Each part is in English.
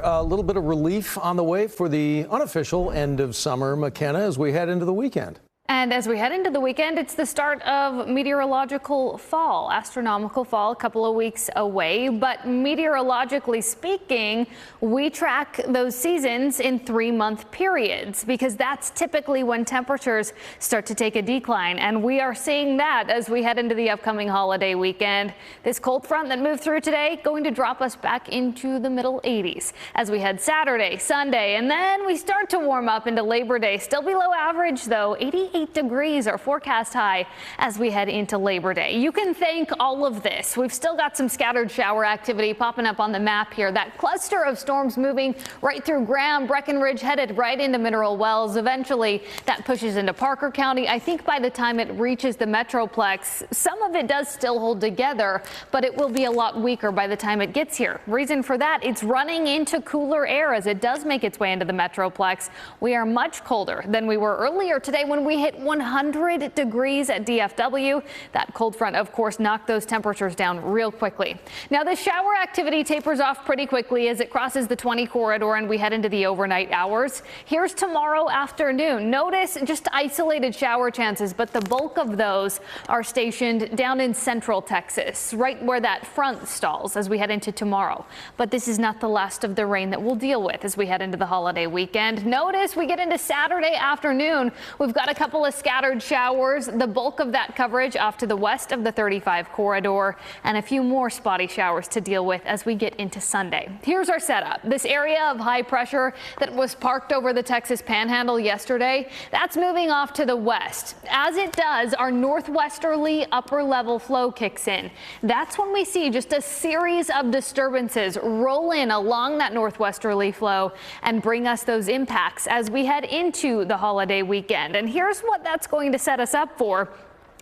a little bit of relief on the way for the unofficial end of summer, McKenna, as we head into the weekend. And as we head into the weekend, it's the start of meteorological fall, astronomical fall, a couple of weeks away. But meteorologically speaking, we track those seasons in 3-month periods because that's typically when temperatures start to take a decline. And we are seeing that as we head into the upcoming holiday weekend. This cold front that moved through today going to drop us back into the middle 80s as we head Saturday, Sunday, and then we start to warm up into Labor Day. Still below average, though. 88 degrees our forecast high as we head into Labor Day. You can thank all of this. We've still got some scattered shower activity popping up on the map here. That cluster of storms moving right through Graham, Breckenridge, headed right into Mineral Wells. Eventually, that pushes into Parker County. I think by the time it reaches the Metroplex, some of it does still hold together, but it will be a lot weaker by the time it gets here. Reason for that, it's running into cooler air as it does make its way into the Metroplex. We are much colder than we were earlier today when we hit 100 degrees at DFW. That cold front, of course, knocked those temperatures down real quickly. Now, the shower activity tapers off pretty quickly as it crosses the 20 corridor and we head into the overnight hours. Here's tomorrow afternoon. Notice just isolated shower chances, but the bulk of those are stationed down in central Texas, right where that front stalls as we head into tomorrow. But this is not the last of the rain that we'll deal with as we head into the holiday weekend. Notice we get into Saturday afternoon. We've got a couple of scattered showers, the bulk of that coverage off to the west of the 35 corridor, and a few more spotty showers to deal with as we get into Sunday. Here's our setup. This area of high pressure that was parked over the Texas Panhandle yesterday, that's moving off to the west. As it does, our northwesterly upper level flow kicks in. That's when we see just a series of disturbances roll in along that northwesterly flow and bring us those impacts as we head into the holiday weekend. And here's what that's going to set us up for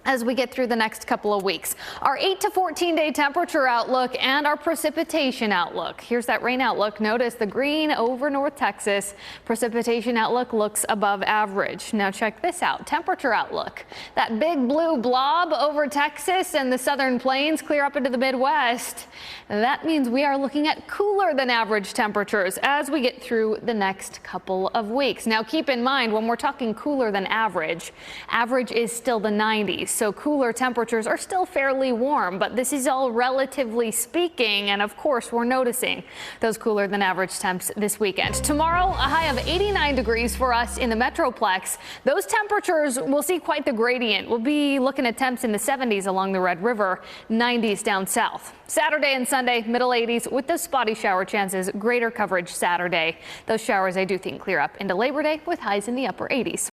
as we get through the next couple of weeks. Our 8 to 14 day temperature outlook and our precipitation outlook. Here's that rain outlook. Notice the green over North Texas. Precipitation outlook looks above average. Now check this out. Temperature outlook. That big blue blob over Texas and the southern plains clear up into the Midwest. That means we are looking at cooler than average temperatures as we get through the next couple of weeks. Now keep in mind, when we're talking cooler than average, average is still the 90s. So cooler temperatures are still fairly warm, but this is all relatively speaking. And of course, we're noticing those cooler than average temps this weekend. Tomorrow, a high of 89 degrees for us in the Metroplex. Those temperatures will see quite the gradient. We'll be looking at temps in the 70s along the Red River, 90s down south. Saturday and Sunday, middle 80s with those spotty shower chances, greater coverage Saturday. Those showers I do think clear up into Labor Day with highs in the upper 80s.